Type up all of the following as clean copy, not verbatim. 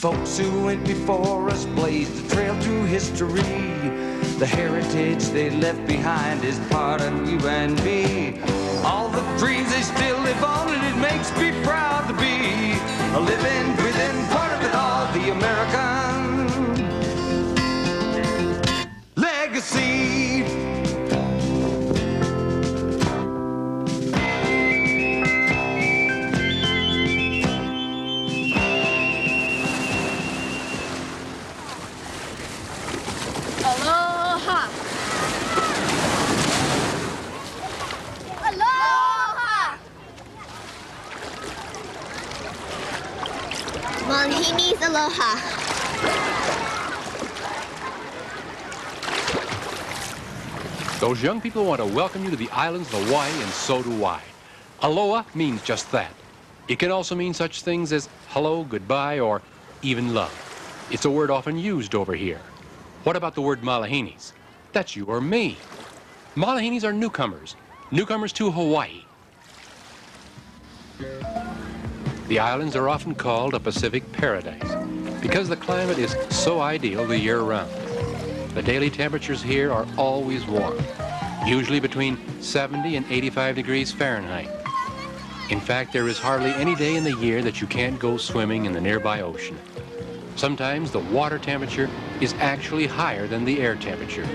Folks who went before us blazed a trail through history. The heritage they left behind is part of you and me. All the dreams they still live on, and it makes me proud to be a living, breathing part of it all, the American legacy. Aloha! Aloha! Malahini's aloha. Those young people want to welcome you to the islands of Hawaii, and so do I. Aloha means just that. It can also mean such things as hello, goodbye, or even love. It's a word often used over here. What about the word malahinis? That's you or me. Malahinis are newcomers to Hawaii. The islands are often called a Pacific paradise because the climate is so ideal the year round. The daily temperatures here are always warm, usually between 70 and 85 degrees Fahrenheit. In fact, there is hardly any day in the year that you can't go swimming in the nearby ocean. Sometimes the water temperature is actually higher than the air temperature.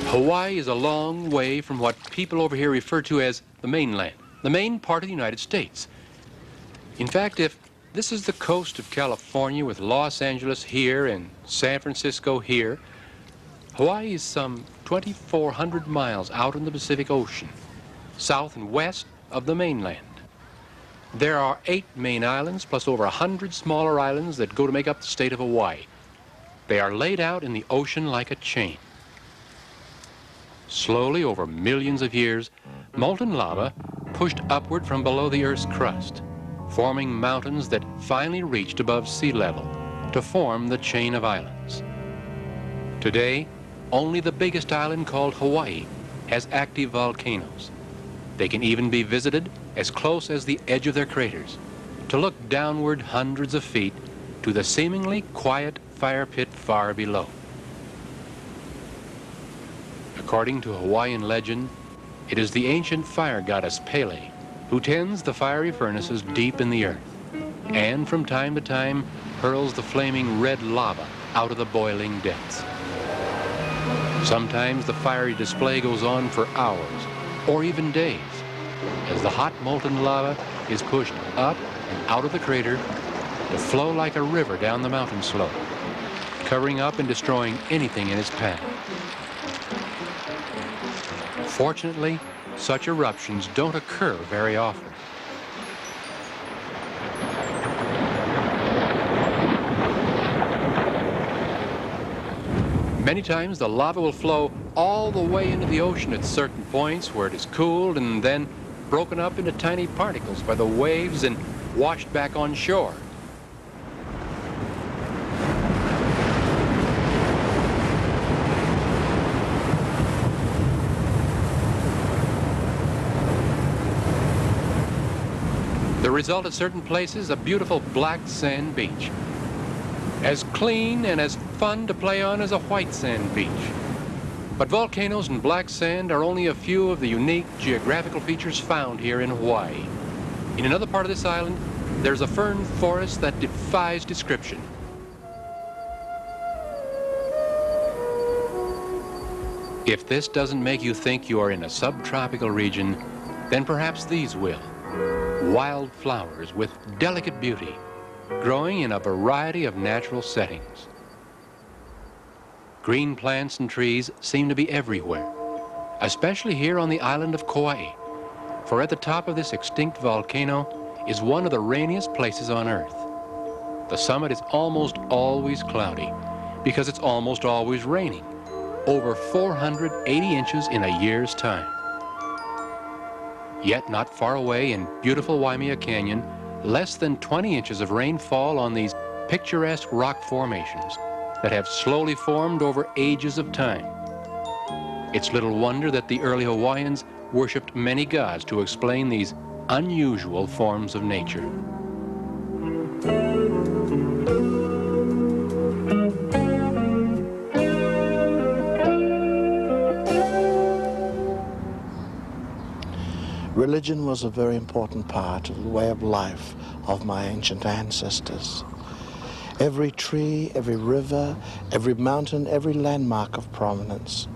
Hawaii is a long way from what people over here refer to as the mainland, the main part of the United States. In fact, if this is the coast of California with Los Angeles here and San Francisco here, Hawaii is some 2,400 miles out in the Pacific Ocean, south and west of the mainland. There are 8 main islands plus over 100 smaller islands that go to make up the state of Hawaii. They are laid out in the ocean like a chain. Slowly, over millions of years, molten lava pushed upward from below the Earth's crust, forming mountains that finally reached above sea level to form the chain of islands. Today, only the biggest island called Hawaii has active volcanoes. They can even be visited as close as the edge of their craters to look downward hundreds of feet to the seemingly quiet fire pit far below. According to Hawaiian legend, it is the ancient fire goddess Pele who tends the fiery furnaces deep in the earth and from time to time hurls the flaming red lava out of the boiling depths. Sometimes the fiery display goes on for hours or even days as the hot molten lava is pushed up and out of the crater to flow like a river down the mountain slope, covering up and destroying anything in its path. Fortunately, such eruptions don't occur very often. Many times the lava will flow all the way into the ocean at certain points where it is cooled and then broken up into tiny particles by the waves and washed back on shore. The result at certain places, a beautiful black sand beach. As clean and as fun to play on as a white sand beach. But volcanoes and black sand are only a few of the unique geographical features found here in Hawaii. In another part of this island, there's a fern forest that defies description. If this doesn't make you think you are in a subtropical region, then perhaps these will. Wild flowers with delicate beauty, growing in a variety of natural settings. Green plants and trees seem to be everywhere, especially here on the island of Kauai, for at the top of this extinct volcano is one of the rainiest places on Earth. The summit is almost always cloudy because it's almost always raining, over 480 inches in a year's time. Yet not far away in beautiful Waimea Canyon, less than 20 inches of rain fall on these picturesque rock formations that have slowly formed over ages of time. It's little wonder that the early Hawaiians worshipped many gods to explain these unusual forms of nature. Religion was a very important part of the way of life of my ancient ancestors. Every tree, every river, every mountain, every landmark of prominence,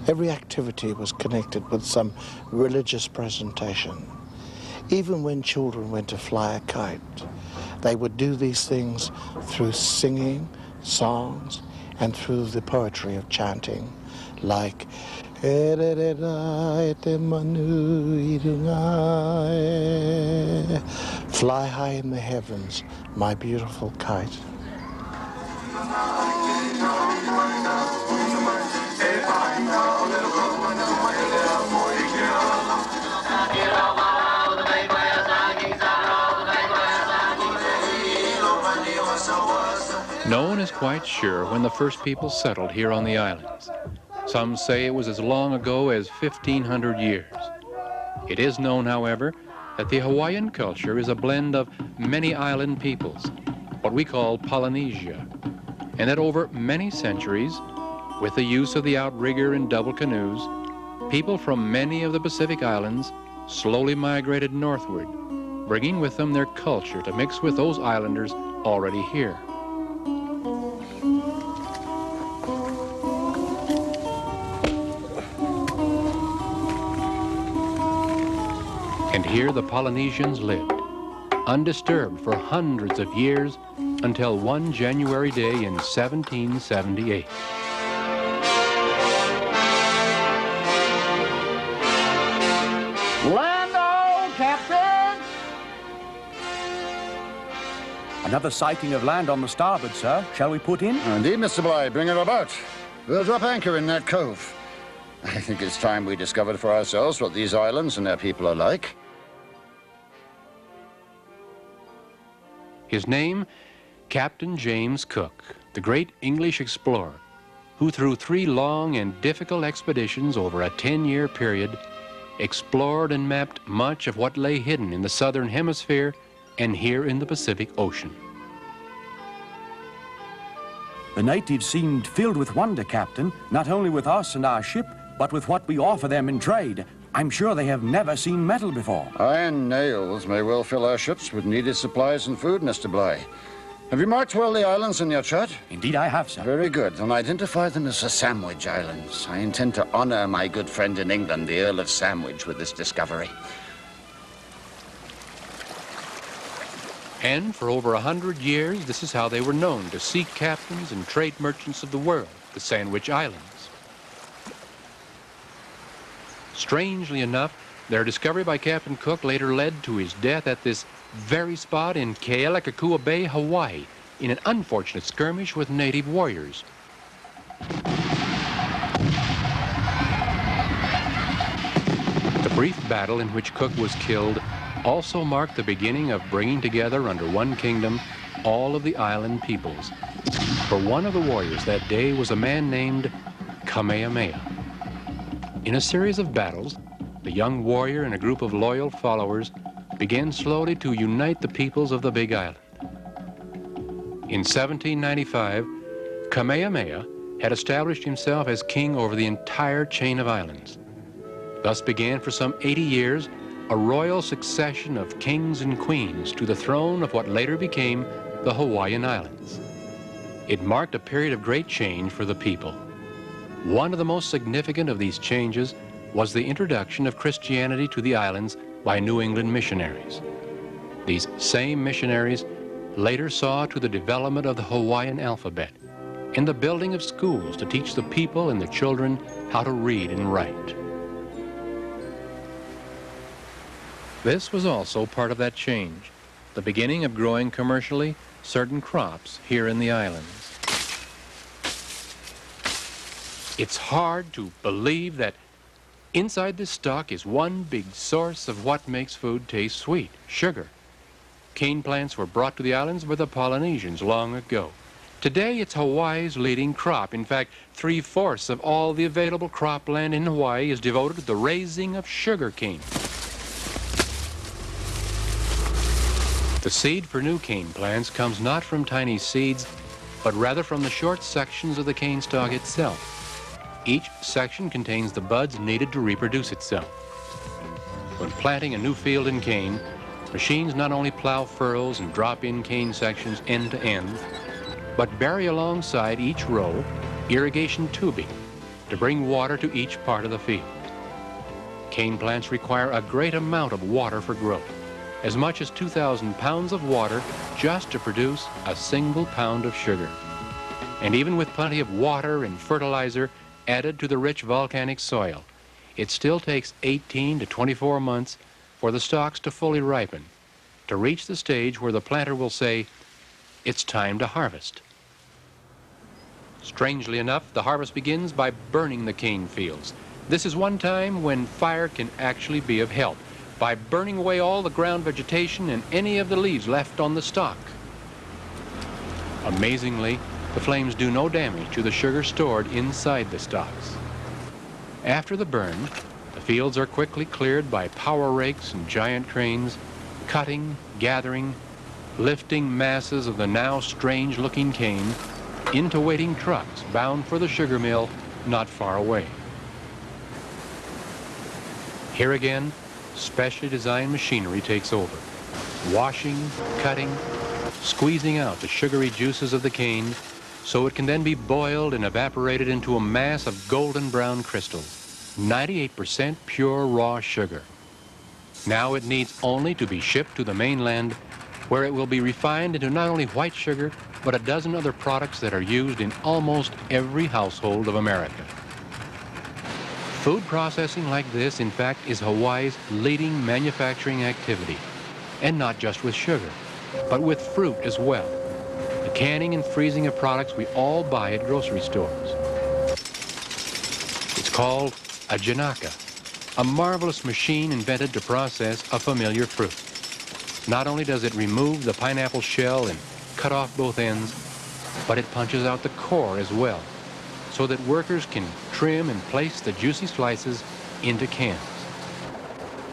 every activity was connected with some religious presentation. Even when children went to fly a kite, they would do these things through singing, songs, and through the poetry of chanting, like fly high in the heavens, my beautiful kite. No one is quite sure when the first people settled here on the islands. Some say it was as long ago as 1,500 years. It is known, however, that the Hawaiian culture is a blend of many island peoples, what we call Polynesia, and that over many centuries, with the use of the outrigger and double canoes, people from many of the Pacific islands slowly migrated northward, bringing with them their culture to mix with those islanders already here. And here the Polynesians lived, undisturbed for hundreds of years until one January day in 1778. Land ho, Captain! Another sighting of land on the starboard, sir. Shall we put in? Indeed, Mr. Bligh, bring her about. We'll drop anchor in that cove. I think it's time we discovered for ourselves what these islands and their people are like. His name, Captain James Cook, the great English explorer, who through 3 long and difficult expeditions over a 10-year period explored and mapped much of what lay hidden in the southern hemisphere and here in the Pacific Ocean. The natives seemed filled with wonder, Captain, not only with us and our ship, but with what we offer them in trade. I'm sure they have never seen metal before. Iron nails may well fill our ships with needed supplies and food, Mr. Bligh. Have you marked well the islands in your chart? Indeed I have, sir. Very good. And identify them as the Sandwich Islands. I intend to honor my good friend in England, the Earl of Sandwich, with this discovery. And for over 100 years, this is how they were known to sea captains and trade merchants of the world, the Sandwich Islands. Strangely enough, their discovery by Captain Cook later led to his death at this very spot in Kealakekua Bay, Hawaii, in an unfortunate skirmish with native warriors. The brief battle in which Cook was killed also marked the beginning of bringing together under one kingdom all of the island peoples. For one of the warriors that day was a man named Kamehameha. In a series of battles, the young warrior and a group of loyal followers began slowly to unite the peoples of the Big Island. In 1795, Kamehameha had established himself as king over the entire chain of islands. Thus began for some 80 years a royal succession of kings and queens to the throne of what later became the Hawaiian Islands. It marked a period of great change for the people. One of the most significant of these changes was the introduction of Christianity to the islands by New England missionaries. These same missionaries later saw to the development of the Hawaiian alphabet and the building of schools to teach the people and the children how to read and write. This was also part of that change, the beginning of growing commercially certain crops here in the islands. It's hard to believe that inside this stock is one big source of what makes food taste sweet, sugar. Cane plants were brought to the islands by the Polynesians long ago. Today, it's Hawaii's leading crop. In fact, 3/4 of all the available cropland in Hawaii is devoted to the raising of sugar cane. The seed for new cane plants comes not from tiny seeds, but rather from the short sections of the cane stalk itself. Each section contains the buds needed to reproduce itself. When planting a new field in cane, machines not only plow furrows and drop in cane sections end to end, but bury alongside each row irrigation tubing to bring water to each part of the field. Cane plants require a great amount of water for growth, as much as 2,000 pounds of water just to produce a single pound of sugar. And even with plenty of water and fertilizer added to the rich volcanic soil, it still takes 18 to 24 months for the stalks to fully ripen, to reach the stage where the planter will say, "It's time to harvest." Strangely enough, the harvest begins by burning the cane fields. This is one time when fire can actually be of help, by burning away all the ground vegetation and any of the leaves left on the stalk. Amazingly, the flames do no damage to the sugar stored inside the stalks. After the burn, the fields are quickly cleared by power rakes and giant cranes, cutting, gathering, lifting masses of the now strange-looking cane into waiting trucks bound for the sugar mill not far away. Here again, specially designed machinery takes over, washing, cutting, squeezing out the sugary juices of the cane so it can then be boiled and evaporated into a mass of golden brown crystals, 98% pure raw sugar. Now it needs only to be shipped to the mainland, where it will be refined into not only white sugar, but a dozen other products that are used in almost every household of America. Food processing like this, in fact, is Hawaii's leading manufacturing activity, and not just with sugar, but with fruit as well. The canning and freezing of products we all buy at grocery stores. It's called a janaka, a marvelous machine invented to process a familiar fruit. Not only does it remove the pineapple shell and cut off both ends, but it punches out the core as well, so that workers can trim and place the juicy slices into cans.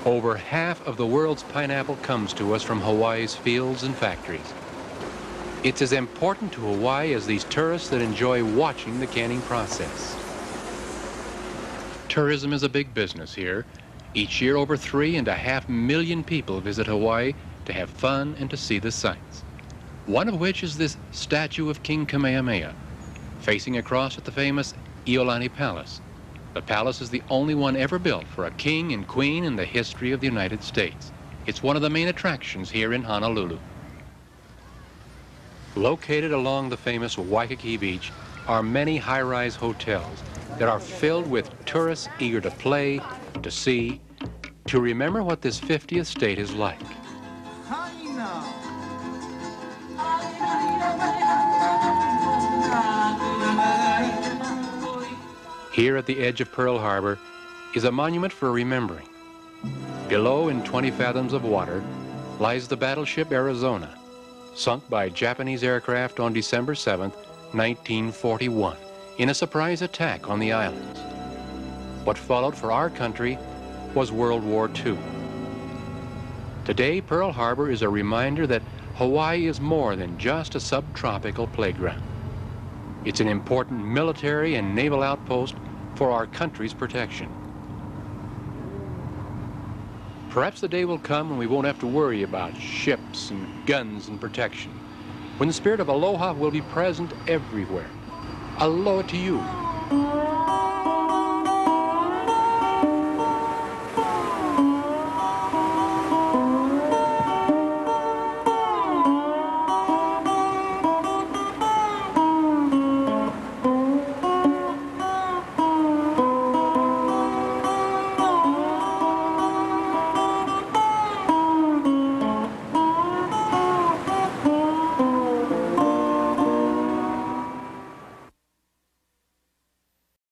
Over half of the world's pineapple comes to us from Hawaii's fields and factories. It's as important to Hawaii as these tourists that enjoy watching the canning process. Tourism is a big business here. Each year, over 3.5 million people visit Hawaii to have fun and to see the sights. One of which is this statue of King Kamehameha, facing across at the famous Iolani Palace. The palace is the only one ever built for a king and queen in the history of the United States. It's one of the main attractions here in Honolulu. Located along the famous Waikiki Beach are many high-rise hotels that are filled with tourists eager to play, to see, to remember what this 50th state is like. Here at the edge of Pearl Harbor is a monument for remembering. Below, in 20 fathoms of water, lies the battleship Arizona, sunk by Japanese aircraft on December 7th, 1941, in a surprise attack on the islands. What followed for our country was World War II. Today, Pearl Harbor is a reminder that Hawaii is more than just a subtropical playground. It's an important military and naval outpost for our country's protection. Perhaps the day will come when we won't have to worry about ships and guns and protection, when the spirit of aloha will be present everywhere. Aloha to you.